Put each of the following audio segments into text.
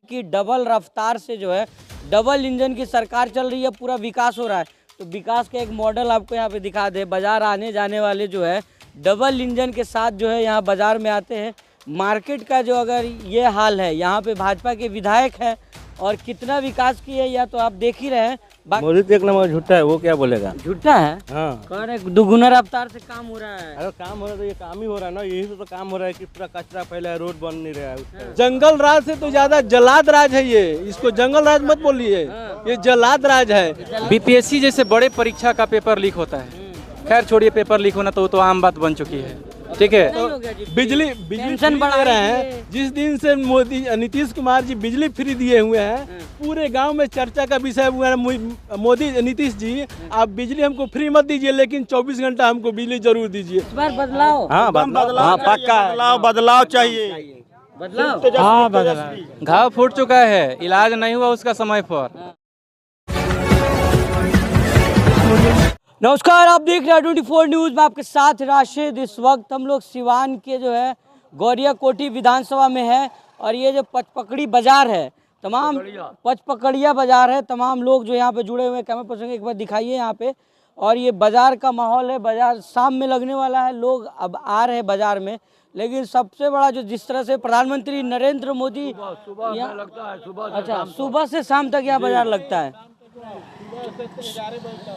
कि डबल रफ्तार से जो है डबल इंजन की सरकार चल रही है, पूरा विकास हो रहा है। तो विकास का एक मॉडल आपको यहाँ पे दिखा दे। बाजार आने जाने वाले जो है डबल इंजन के साथ जो है यहाँ बाजार में आते हैं। मार्केट का जो अगर ये हाल है, यहाँ पे भाजपा के विधायक हैं और कितना विकास किए या तो आप देख ही रहे हैं। मोदी तो एक नंबर झूठा है, वो क्या बोलेगा। झूठा है, हाँ कह रहे दुगुना रफ्तार से काम हो रहा है। अरे काम हो रहा है तो ये काम ही हो रहा है ना, यही तो काम हो रहा है कि पूरा कचरा फैला है, रोड बन नहीं रहा है उसका। जंगल राज से तो ज्यादा जलाद राज है ये, इसको जंगल राज मत बोलिए, ये जलाद राज है। बीपीएससी जैसे बड़े परीक्षा का पेपर लीक होता है, खैर छोड़िए, पेपर लीक होना तो आम बात बन चुकी है, ठीक है। हो गया जी, बिजली टेंशन बढ़ा दे रहे हैं। जिस दिन से मोदी नीतीश कुमार जी बिजली फ्री दिए हुए हैं, पूरे गांव में चर्चा का विषय हुआ है। मोदी नीतीश जी, आप बिजली हमको फ्री मत दीजिए, लेकिन 24 घंटा हमको बिजली जरूर दीजिए। इस बार बदलाव। हाँ बदलाव, पक्का बदलाव चाहिए, बदलाव। हाँ बदलाव। घाव फूट चुका है, इलाज नहीं हुआ उसका समय पर। नमस्कार, आप देख रहे हैं 24 न्यूज़ में आपके साथ राशिद। इस वक्त हम लोग सिवान के जो है गौरिया कोठी विधानसभा में है और ये जो पचपकड़ी बाजार है, तमाम पचपकड़िया बाजार है, तमाम लोग जो यहाँ पे जुड़े हुए हैं। कैमरा पर्सन एक बार दिखाइए यहाँ पे। और ये बाजार का माहौल है, बाजार शाम में लगने वाला है, लोग अब आ रहे हैं बाजार में। लेकिन सबसे बड़ा जो जिस तरह से प्रधानमंत्री नरेंद्र मोदी लगता है, अच्छा सुबह से शाम तक यहाँ बाजार लगता है।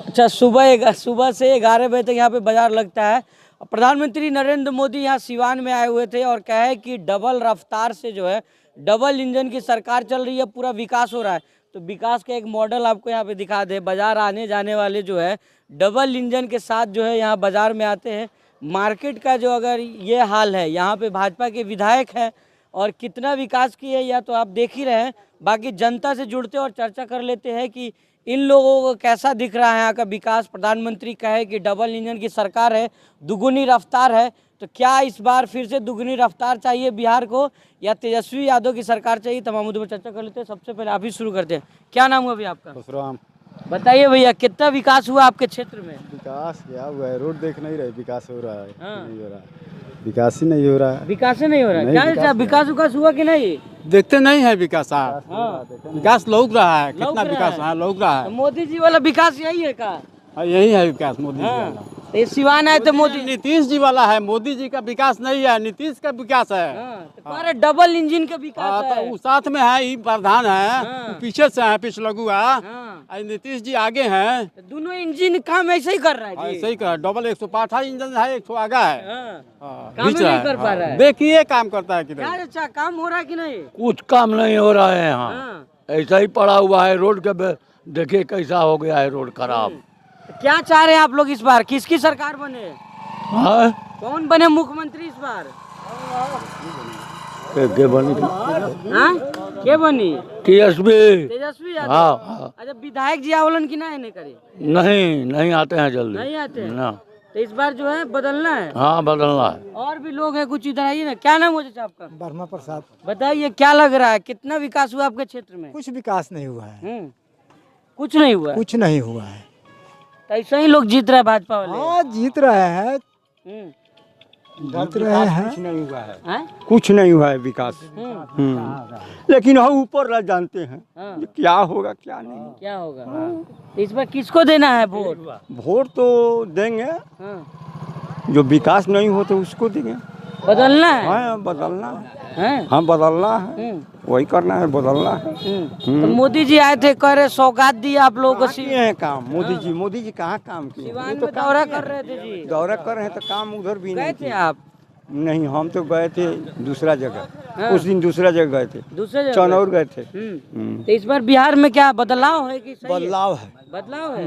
अच्छा, सुबह से 11 बजे तक यहाँ पे बाजार लगता है। प्रधानमंत्री नरेंद्र मोदी यहाँ सिवान में आए हुए थे और कहे कि डबल रफ्तार से जो है डबल इंजन की सरकार चल रही है, पूरा विकास हो रहा है। तो विकास का एक मॉडल आपको यहाँ पे दिखा दे। बाजार आने जाने वाले जो है डबल इंजन के साथ जो है यहाँ बाजार में आते हैं। मार्केट का जो अगर ये हाल है, यहाँ पे भाजपा के विधायक हैं और कितना विकास किए या तो आप देख ही रहे हैं। बाकी जनता से जुड़ते और चर्चा कर लेते हैं कि इन लोगों को कैसा दिख रहा है यहाँ का विकास। प्रधानमंत्री कहे कि डबल इंजन की सरकार है, दुगुनी रफ्तार है, तो क्या इस बार फिर से दुगुनी रफ्तार चाहिए बिहार को या तेजस्वी यादव की सरकार चाहिए? तमाम मुद्दों पर चर्चा कर लेते हैं। सबसे पहले आप ही शुरू करते हैं। क्या नाम हुआ अभी आपका? बताइए भैया, कितना विकास हुआ आपके क्षेत्र में? विकास क्या हुआ है, रोड देख नहीं रहे, विकास हो रहा है। हाँ। नहीं हो रहा है, विकास ही नहीं हो रहा है। विकास ही नहीं हो रहा है, नहीं, क्या विकास हुआ कि नहीं? देखते नहीं है विकास, हाँ। विकास लौक रहा है, लौक कितना रहा विकास है। लौक रहा तो है। मोदी जी वाला विकास यही है का? यही है विकास मोदी जी हाँ। वाला। तो ये सिवान आए तो मोदी नीतीश जी वाला है, मोदी जी का विकास नहीं है, नीतीश का विकास है। हाँ, तो कह रहे डबल इंजन का विकास तो है। वो साथ में है, ये प्रधान है, हाँ। वो पीछे से है, पीछे लगुआ, हाँ। नीतीश जी आगे हैं। तो दोनों इंजन काम ऐसे ही कर रहा है जी। ऐसे ही कर, डबल 158 इंजन है, 100 आगा है। हाँ। हाँ, काम बीच नहीं रहा कर पा रहा है। देखिए काम करता है कि क्या नहीं। अच्छा काम हो रहा है कि नहीं? कुछ काम नहीं हो रहा है यहाँ। हाँ। ऐसा ही पड़ा हुआ है रोड के। देखिए कैसा हो गया है रोड खराब। क्या चाह रहे हैं आप लोग इस बार? किसकी सरकार बने? हाँ कौन बने मुख्यमंत्री इस बार? के बनी हाँ? के बनी? टीएसपी। तेजस्वी यादव। हाँ। अच्छा, विधायक जी आवलन की ना नहीं करे? नहीं आते हैं जल्दी। नहीं आते हैं? ना। तो इस बार जो है बदलना है। हाँ बदलना है। और भी लोग हैं, कुछ इधर आइए ना। क्या नाम हो चाचा आपका? वर्मा प्रसाद। बताइए, क्या लग रहा है, कितना विकास हुआ आपके क्षेत्र में? कुछ विकास नहीं हुआ है, कुछ नहीं हुआ है। कुछ नहीं हुआ है। तो ऐसा ही लोग जीत रहे हैं भाजपा वाले। हाँ जीत रहे हैं, हम्म। जीत रहे हैं। कुछ नहीं हुआ है, हैं? कुछ नहीं हुआ है विकास। लेकिन हम ऊपर रह जानते हैं हाँ। कि क्या होगा क्या नहीं। क्या होगा? तो इस बार किसको देना है वोट? वोट तो देंगे, हाँ। जो विकास नहीं हो तो उसको देंगे। बदलना है? हाँ बदलना है, हैं? हाँ बदलना है, वही करना है, बदलना है। तो मोदी जी आए थे, कह रहे सौगात दी आप लोगों को। कहाँ किए हैं काम मोदी जी कहाँ काम किए? सिवान ये में तो दौरा कर रहे थे जी। दौरा कर रहे हैं तो काम उधर भी गए नहीं थे किए। आप? नहीं, हम तो गए थे दूसरा हाँ। जगह, उस दिन दूसरा जगह गए थे, दूसरे जगह? चनौर गए थे। तो इस बार बिहार में क्या बदलाव है कि सही है? बदलाव है। बदलाव है।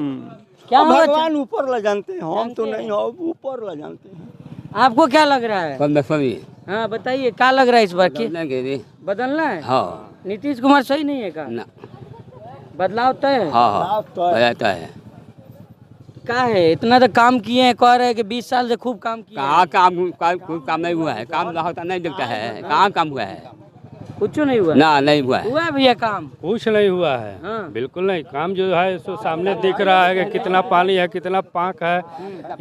क्या अब होगा? भगवान ऊपर ला जानते हैं, हम तो जानते नहीं, हम ऊपर ला जानते हैं। आपको क्या लग रहा है? हाँ बताइए, क्या लग रहा है इस बार की? बदलना है? हाँ नीतीश कुमार सही नहीं है का? ना, बदलाव तय है? हाँ बताता है। क्या है, इतना तो काम किए हैं, कह रहे हैं कि 20 साल से खूब काम किए हैं। कहाँ कोई काम नहीं हुआ है, काम होता नहीं दिखता है, कहाँ काम हुआ है? कुछ नहीं हुआ? ना नहीं हुआ है। हुआ है भैया काम? कुछ नहीं हुआ है। हाँ। बिल्कुल नहीं। काम जो है सो सामने दिख रहा है कि कितना पानी है, कितना पाँक है।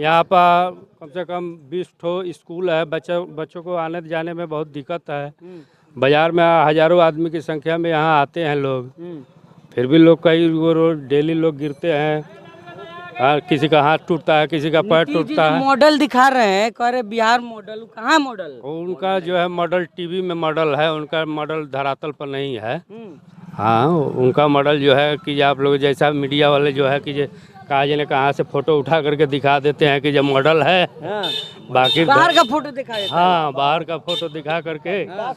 यहाँ पर कम से कम 20 ठो स्कूल है, बच्चों को आने जाने में बहुत दिक्कत है। बाजार में हजारों आदमी की संख्या में यहाँ आते हैं लोग, फिर भी लोग कई वो रोज डेली लोग गिरते हैं। हाँ, किसी का हाथ टूटता है, किसी का पैर नीतीश जी टूटता जो है। मॉडल दिखा रहे हैं, कह रहे बिहार मॉडल, कहाँ मॉडल? उनका जो है मॉडल टीवी में मॉडल है, उनका मॉडल धरातल पर नहीं है। हाँ, उनका मॉडल जो है कि आप लोग जैसा मीडिया वाले जो है कि कहा जाने कहाँ से फोटो उठा करके दिखा देते हैं कि जब मॉडल है, हाँ। बाकी बाहर का फोटो दिखाए। हाँ, बाहर का फोटो दिखा करके। हाँ,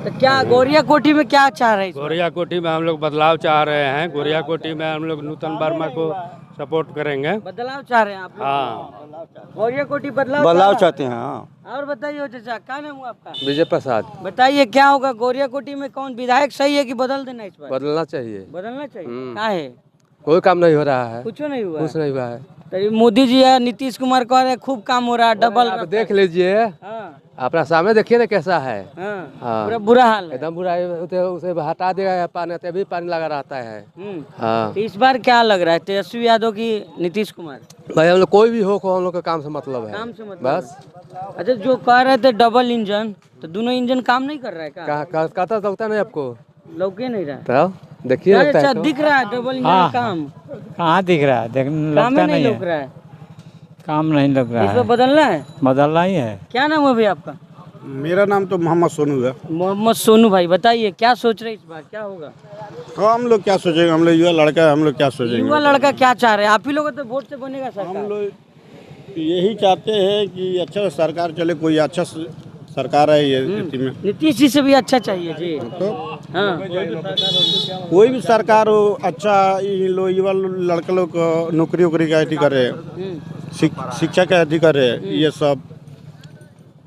तो क्या गोरिया कोठी में क्या चाह रहे हैं? गोरिया कोठी में हम लोग बदलाव चाह रहे हैं। गोरिया कोठी में हम लोग नूतन वर्मा को सपोर्ट करेंगे। बदलाव चाह रहे हैं आप लोग? हाँ, गोरिया कोठी बदलाव चाहते हैं। हाँ। और बताइए चाचा, क्या नाम हुआ आपका? विजय प्रसाद। बताइए क्या होगा गोरिया कोठी में, कौन विधायक सही है कि बदल देना इस बार? बदलना चाहिए, बदलना चाहिए। क्या है? कोई काम नहीं हो रहा है, कुछ नहीं हुआ। कुछ नहीं हुआ है। तो मोदी जी है, नीतीश कुमार कह रहे खूब काम हो रहा है, डबल। आप देख लीजिए, हाँ, अपना सामने देखिए ना कैसा है। हाँ, हाँ। पूरा बुरा हाल है। एकदम बुरा है, उसे हटा देगा पानी, तभी पानी लगा रहता है। हाँ तो इस बार क्या लग रहा है, तेजस्वी यादव की नीतीश कुमार? भाई, हम लोग कोई भी हो, हम लोग का काम से मतलब है। काम से मतलब बस। अच्छा, जो कह रहे थे डबल इंजन, तो दोनों इंजन काम नहीं कर रहा है क्या? कहता लगता नहीं आपको? लौके नहीं रहा। तो देखिए, लगता है अच्छा, तो। दिख रहा है डबल इंजन काम? कहाँ दिख रहा है? काम ही नहीं लग रहा है। काम नहीं लग इस बार बदलना है। बदलना ही है। क्या नाम है भाई आपका? मेरा नाम तो मोहम्मद सोनू है। मोहम्मद सोनू भाई, बताइए क्या सोच रहे हैं इस बार, क्या होगा? हाँ, हम लोग क्या सोचेंगे, हम लोग युवा लड़का है, हम लोग क्या सोचेंगे। युवा लड़का क्या चाह रहे हैं? आप ही लोग तो वोट से बनेगा हम सरकार। लोग यही चाहते हैं कि अच्छा सरकार चले, कोई अच्छा सरकार है ये स्थिति में। नीतीश जी से भी अच्छा चाहिए जी। तो हाँ, कोई भी सरकार हो अच्छा, युवा लड़के लोग को नौकरी वोकरी का अथी करे, शिक्षा का अथी करे, ये सब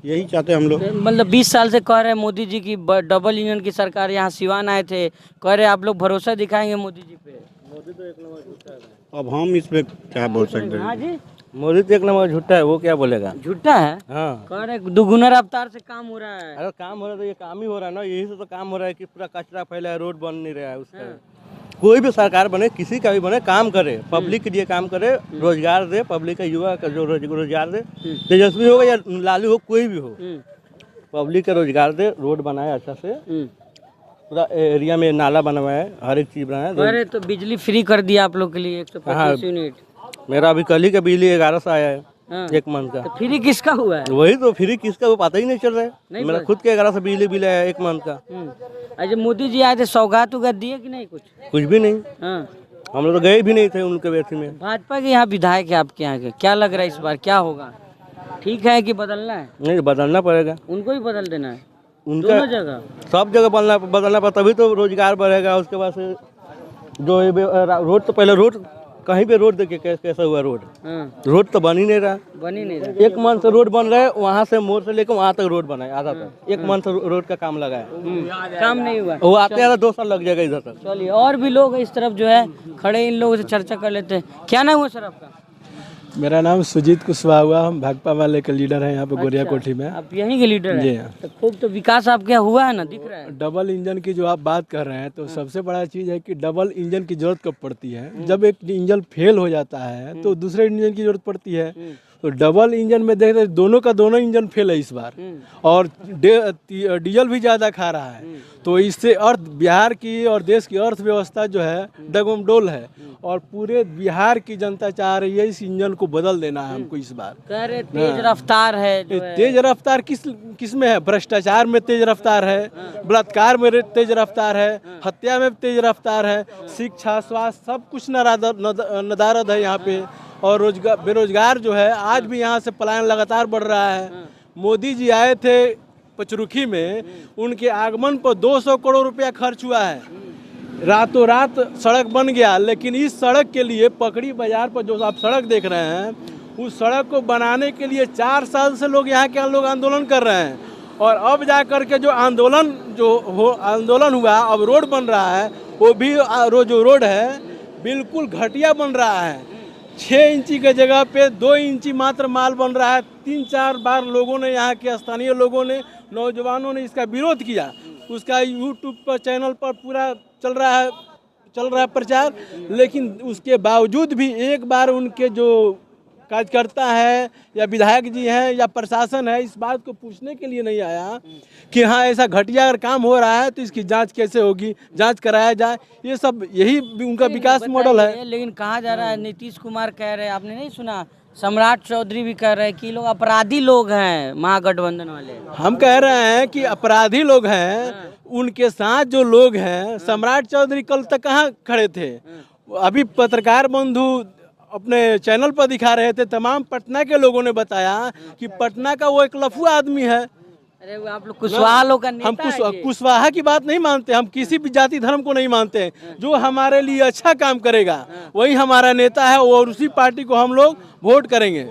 यही चाहते हैं हम लोग। मतलब 20 साल से कह रहे हैं मोदी जी की डबल इंजन की सरकार, यहाँ सिवान आए थे, कह रहे आप लोग भरोसा दिखाएंगे मोदी जी पे। अब हम इस पे क्या बोल सकते हाँ हैं। जी, मोदी तो एक नंबर झूठा है, वो क्या बोलेगा। झूठा है। हाँ, कह रहे दुगुना रफ्तार से काम हो रहा है। अगर काम हो रहा है तो ये काम ही हो रहा है ना, यही से तो काम हो रहा है कि पूरा कचरा फैला है, रोड बन नहीं रहा है उसका। कोई भी सरकार बने, किसी का भी बने, काम करे, पब्लिक के लिए काम करे, रोजगार दे, पब्लिक का युवा का जो रोजगार दे, तेजस्वी हो या लालू हो, कोई भी हो, पब्लिक का रोजगार दे, रोड बनाए अच्छा से, पूरा एरिया में नाला बनवाए, हर एक चीज बनाए। अरे तो बिजली फ्री कर दिया आप लोग के लिए 125 यूनिट। मेरा अभी कल ही का बिजली 1100 आया है। हाँ। एक मंथ का। तो फ्री किसका हुआ है? वही तो, फ्री किसका वो पता ही नहीं चल रहा है। मेरा पता। खुद के 1100 बिजली बिल है एक मंथ का। अच्छा, मोदी जी आए थे, सौगात उगात दिए कि नहीं कुछ? कुछ भी नहीं, हाँ। हम लोग तो गए भी नहीं थे उनके बेथी में। भाजपा के यहाँ विधायक है आपके यहाँ के, क्या लग रहा है इस बार क्या होगा? ठीक है कि बदलना है? नहीं, बदलना पड़ेगा उनको ही बदल देना है, उनका, दोनों जगह। सब जगह बदलना पड़ता, तभी तो रोजगार बढ़ेगा। उसके बाद से जो ये रोड, तो पहले रोड कहीं पे रोड देखिए कैसा हुआ रोड। हाँ, रोड तो बन ही नहीं रहा। बन ही नहीं रहा। एक मंथ से रोड बन रहा है, वहाँ से मोड़ से लेकर वहाँ तक रोड बना है, आधा तक। एक मंथ से रोड का काम लगा है, काम नहीं हुआ। वो आते आते 2 साल लग जाएगा इधर तक। चलिए, और भी लोग इस तरफ जो है खड़े, इन लोगों से चर्चा कर लेते हैं। क्या नाम हुआ सर आपका? मेरा नाम सुजीत कुशवाहा हुआ, हम भाकपा वाले के लीडर हैं यहाँ पे गोरिया कोठी में। आप यहीं के लीडर जी हैं? हाँ। तो खूब तो विकास आपके यहाँ हुआ है ना, दिख रहा है। डबल इंजन की जो आप बात कर रहे हैं, तो सबसे बड़ा चीज़ है कि डबल इंजन की जरूरत कब पड़ती है? जब एक इंजन फेल हो जाता है तो दूसरे इंजन की जरूरत पड़ती है। तो डबल इंजन में देख रहे दोनों का दोनों इंजन फेल है इस बार, और डीजल भी ज़्यादा खा रहा है। तो इससे बिहार की और देश की अर्थव्यवस्था जो है डगमडोल है, और पूरे बिहार की जनता चाह रही है इस इंजन को बदल देना है हमको इस बार। कह रहे तेज रफ्तार है जो है। तेज रफ्तार किस में है? भ्रष्टाचार में तेज रफ्तार है, बलात्कार में तेज रफ्तार है, हत्या में तेज रफ्तार है, शिक्षा, स्वास्थ्य, सब कुछ नदारद है यहाँ पे। और रोजगार, बेरोजगार जो है आज भी यहाँ से पलायन लगातार बढ़ रहा है। मोदी जी आए थे पचरुखी में, उनके आगमन पर 200 करोड़ रुपया खर्च हुआ है, रातों रात सड़क बन गया। लेकिन इस सड़क के लिए पकड़ी बाजार पर जो आप सड़क देख रहे हैं, उस सड़क को बनाने के लिए 4 साल से लोग यहाँ के लोग आंदोलन कर रहे हैं। और अब जा कर के जो आंदोलन हुआ, अब रोड बन रहा है, वो भी जो रोड है बिल्कुल घटिया बन रहा है। 6 इंची के जगह पे 2 इंची मात्र माल बन रहा है। 3-4 बार लोगों ने, यहाँ के स्थानीय लोगों ने, नौजवानों ने इसका विरोध किया। उसका यूट्यूब पर, चैनल पर पूरा चल रहा है प्रचार। लेकिन उसके बावजूद भी एक बार उनके जो कार्यकर्ता है या विधायक जी हैं या प्रशासन है, इस बात को पूछने के लिए नहीं आया कि हाँ ऐसा घटिया अगर काम हो रहा है तो इसकी जांच कैसे होगी, जांच कराया जाए। ये सब यही उनका विकास मॉडल है। लेकिन कहा जा रहा है, नीतीश कुमार कह रहे हैं, आपने नहीं सुना, सम्राट चौधरी भी कह रहे हैं कि लोग अपराधी लोग हैं महागठबंधन वाले। हम कह रहे हैं कि अपराधी लोग हैं, उनके साथ जो लोग हैं, सम्राट चौधरी कल तक कहाँ खड़े थे? अभी पत्रकार बंधु अपने चैनल पर दिखा रहे थे, तमाम पटना के लोगों ने बताया कि पटना का वो एक लफुआ आदमी है। अरे वो आप लोग कुशवाहा लोग का नेता हम है ये। कुशवाहा की बात नहीं मानते, हम किसी भी जाति धर्म को नहीं मानते। जो हमारे लिए अच्छा काम करेगा वही हमारा नेता है, और उसी पार्टी को हम लोग वोट करेंगे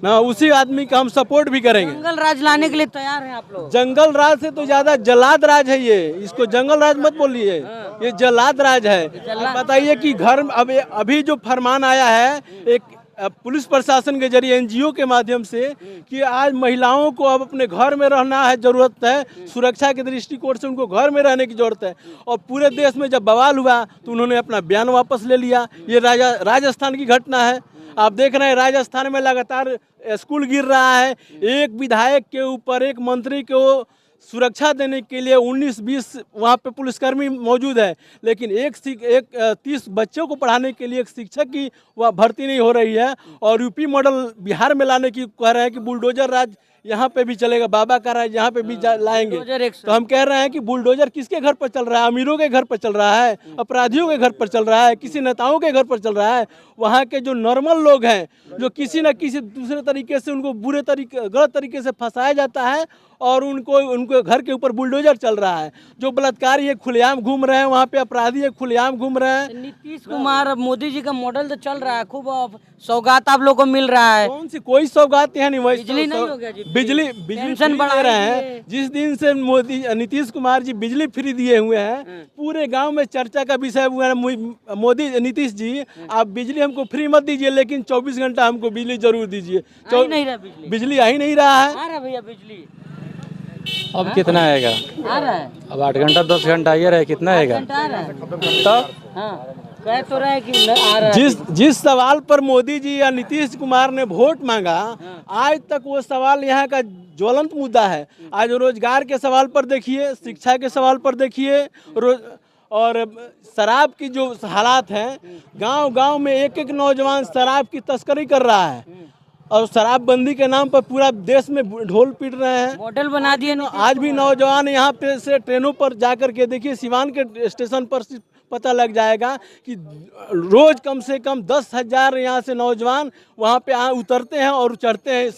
ना, उसी आदमी का हम सपोर्ट भी करेंगे। जंगल राज लाने के लिए तैयार हैं आप लोग? जंगल राज से तो ज्यादा जलाद राज है ये, इसको जंगल राज मत बोलिए, ये जलाद राज है। आप बताइए कि घर अभी जो फरमान आया है एक पुलिस प्रशासन के जरिए एनजीओ के माध्यम से कि आज महिलाओं को अब अपने घर में रहना है, जरूरत है, सुरक्षा के दृष्टिकोण से उनको घर में रहने की जरूरत है। और पूरे देश में जब बवाल हुआ तो उन्होंने अपना बयान वापस ले लिया। ये राजस्थान की घटना है, आप देख रहे हैं राजस्थान में लगातार स्कूल गिर रहा है। एक विधायक के ऊपर एक मंत्री को सुरक्षा देने के लिए 19-20 वहाँ पे पुलिसकर्मी मौजूद है, लेकिन 30 बच्चों को पढ़ाने के लिए एक शिक्षक की वह भर्ती नहीं हो रही है। और यूपी मॉडल बिहार में लाने की कह रहे हैं कि बुलडोजर राज यहाँ पे भी चलेगा, बाबा का राज यहाँ पे भी लाएंगे। तो हम कह रहे हैं कि बुलडोजर किसके घर पर चल रहा है? अमीरों के घर पर चल रहा है, अपराधियों के घर पर चल रहा है, किसी नेताओं के घर पर चल रहा है? वहाँ के जो नॉर्मल लोग हैं, जो किसी न किसी दूसरे तरीके से उनको गलत तरीके से फंसाया जाता है और उनको घर के ऊपर बुलडोजर चल रहा है। जो बलात्कारी है खुलेआम घूम रहे हैं, वहाँ पे अपराधी है खुलेआम घूम रहे हैं। नीतीश कुमार मोदी जी का मॉडल तो चल रहा है, खूब सौगात आप लोग को मिल रहा है। कौन सी कोई सौगात है नहीं, वही बिजली नहीं हो गया जी, बिजली पेंशन फ्री दे रहे हैं। जिस दिन से नीतीश कुमार जी बिजली फ्री दिए हुए हैं, पूरे गांव में चर्चा का विषय हुआ है। मोदी नीतीश जी, आप बिजली हमको फ्री मत दीजिए, लेकिन 24 घंटा हमको बिजली जरूर दीजिए। बिजली आ ही नहीं रहा है। आ रहा भैया बिजली? अब कितना आएगा? आ रहा है अब 8 घंटा 10 घंटा ये रहे, कितना आएगा? आ रहा है तब हाँ, कह तो रहा है कि आ रहा है। जिस सवाल पर मोदी जी या नीतीश कुमार ने वोट मांगा, आज तक वो सवाल यहाँ का ज्वलंत मुद्दा है। आज रोजगार के सवाल पर देखिए, शिक्षा के सवाल पर देखिए, और शराब की जो हालात हैं, गांव-गांव में एक नौजवान शराब की तस्करी कर रहा है और शराबबंदी के नाम पर पूरा देश में ढोल पीट रहे हैं। मॉडल बना दिए ना। आज भी नौजवान यहाँ पे से ट्रेनों पर जाकर के देखिए, सिवान के स्टेशन पर पता लग जाएगा कि रोज कम से कम 10,000 यहाँ से नौजवान वहाँ पे उतरते हैं और चढ़ते हैं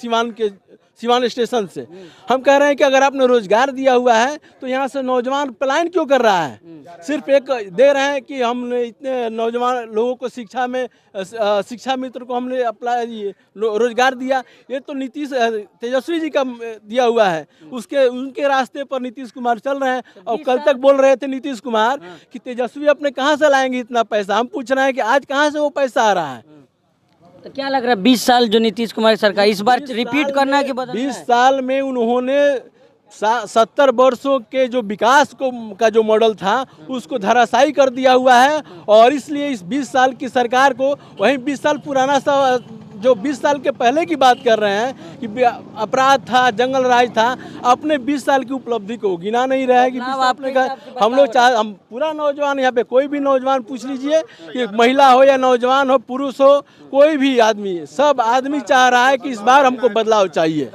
सिवान स्टेशन से। हम कह रहे हैं कि अगर आपने रोजगार दिया हुआ है तो यहाँ से नौजवान पलायन क्यों कर रहा है? सिर्फ एक दे रहे हैं कि हमने इतने नौजवान लोगों को शिक्षा मित्र को हमने अप्लाई रोजगार दिया। ये तो तेजस्वी जी का दिया हुआ है, उनके रास्ते पर नीतीश कुमार चल रहे हैं। और कल तक बोल रहे थे नीतीश कुमार कि तेजस्वी अपने कहाँ से लाएंगे इतना पैसा। हम पूछ रहे हैं कि आज कहाँ से वो पैसा आ रहा है? तो क्या लग रहा है 20 साल जो नीतीश कुमार की सरकार, इस बार रिपीट करना है कि बदलना है? 20 साल में उन्होंने 70 वर्षों के जो विकास का जो मॉडल था उसको धराशायी कर दिया हुआ है। और इसलिए इस 20 साल की सरकार को वहीं 20 साल पुराना जो 20 साल के पहले की बात कर रहे हैं कि अपराध था, जंगल राज था, अपने 20 साल की उपलब्धि को गिना नहीं रहे कि हम पूरा नौजवान, यहाँ पे कोई भी नौजवान पूछ लीजिए कि महिला हो या नौजवान हो, पुरुष हो, कोई भी आदमी, सब आदमी चाह रहा है कि इस बार हमको बदलाव चाहिए।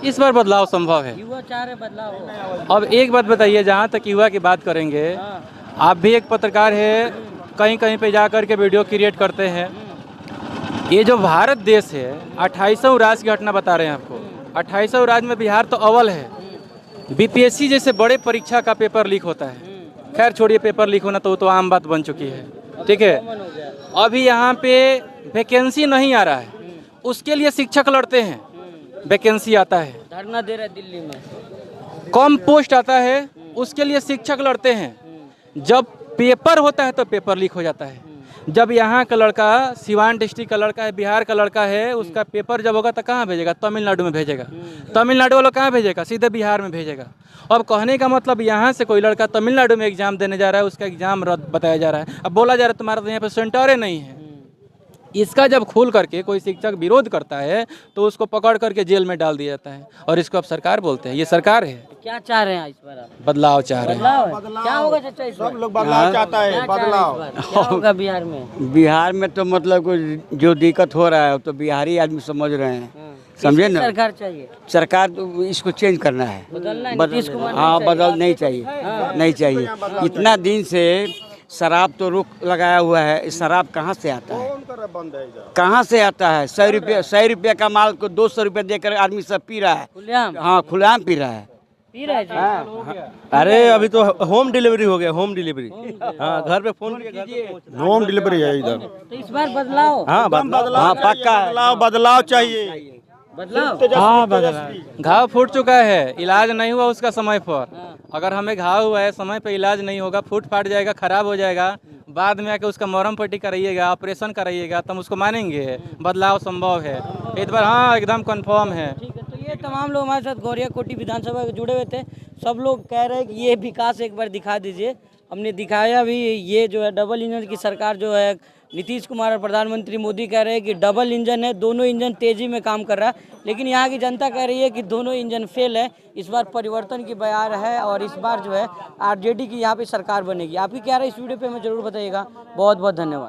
इस बार बदलाव संभव है, युवा चाह रहे बदलाव हो। अब एक बात बताइए, जहाँ तक युवा की बात करेंगे, आप भी एक पत्रकार है, कहीं कहीं पे जा कर के वीडियो क्रिएट करते हैं। ये जो भारत देश है, 28वां राज्य की घटना बता रहे हैं आपको। 28वां राज्य में बिहार तो अव्वल है। बीपीएससी जैसे बड़े परीक्षा का पेपर लीक होता है, खैर छोड़िए, पेपर लीक होना तो आम बात बन चुकी है, ठीक है। अभी यहाँ पे वैकेंसी नहीं आ रहा है, उसके लिए शिक्षक लड़ते हैं, वैकेंसी आता है, धरना दे रहे दिल्ली में, कम पोस्ट आता है, उसके लिए शिक्षक लड़ते हैं। जब पेपर होता है तो पेपर लीक हो जाता है। जब यहाँ का लड़का, सिवान डिस्ट्रिक्ट का लड़का है, बिहार का लड़का है, उसका पेपर जब होगा तो कहाँ भेजेगा? तमिलनाडु में भेजेगा। तमिलनाडु वालों कहाँ भेजेगा? सीधे बिहार में भेजेगा। अब कहने का मतलब, यहाँ से कोई लड़का तमिलनाडु में एग्जाम देने जा रहा है, उसका एग्जाम रद्द बताया जा रहा है। अब बोला जा रहा है तुम्हारा तो यहाँ पे सेंटर नहीं है। इसका जब खोल करके कोई शिक्षक विरोध करता है तो उसको पकड़ करके जेल में डाल दिया जाता है, और इसको अब सरकार बोलते हैं। ये सरकार है, क्या चाह रहे हैं इस बार आप? बदलाव चाह रहे हैं। बदलाव है? क्या होगा चाचा इस बार? सब लोग बदलाव चाहता है, क्या चाह रहे हैं इस बार? क्या होगा बिहार में? बिहार में तो मतलब कुछ जो दिक्कत हो रहा है तो बिहारी आदमी समझ रहे हैं, समझे किसकी ना। सरकार चाहिए? सरकार तो इसको चेंज करना है, बदलना है, नीतीश कुमार नहीं हाँ चाहिए? बदल नहीं चाहिए, नहीं चाहिए। इतना दिन से शराब तो रोक लगाया हुआ है, शराब कहाँ से आता है, कहाँ से आता है? 100 रुपये का माल को 200 रुपये देकर आदमी सब पी रहा है। खुलेआम हाँ खुलेआम पी रहा है। पी रहे जी? अरे अभी तो होम डिलीवरी हो गया, होम डिलीवरी। हाँ, घर पे फोन किया, होम डिलीवरी है इधर। तो इस बार बदलाव? हाँ बदलाव पक्का बदलाव चाहिए। बदलाव हाँ बदला। घाव फूट चुका है, इलाज नहीं हुआ उसका समय पर। अगर हमें घाव हुआ है, समय पे इलाज नहीं होगा, फूट फाट जाएगा, खराब हो जाएगा, बाद में आके उसका मरहम पट्टी कराइएगा, ऑपरेशन कराइएगा, तब उसको मानेंगे बदलाव संभव है इस बार। हाँ एकदम कंफर्म है। ठीक है, तो ये तमाम लोग हमारे साथ गौरिया कोटी विधानसभा के जुड़े हुए थे। सब लोग कह रहे हैं कि ये विकास एक बार दिखा दीजिए। हमने दिखाया भी, ये जो है डबल इंजन की सरकार जो है, नीतीश कुमार और प्रधानमंत्री मोदी कह रहे हैं कि डबल इंजन है, दोनों इंजन तेजी में काम कर रहा है। लेकिन यहाँ की जनता कह रही है कि दोनों इंजन फेल है। इस बार परिवर्तन की बयार है और इस बार जो है आरजेडी की यहाँ पे सरकार बनेगी। आपकी क्या राय इस वीडियो पे हमें जरूर बताइएगा। बहुत बहुत धन्यवाद।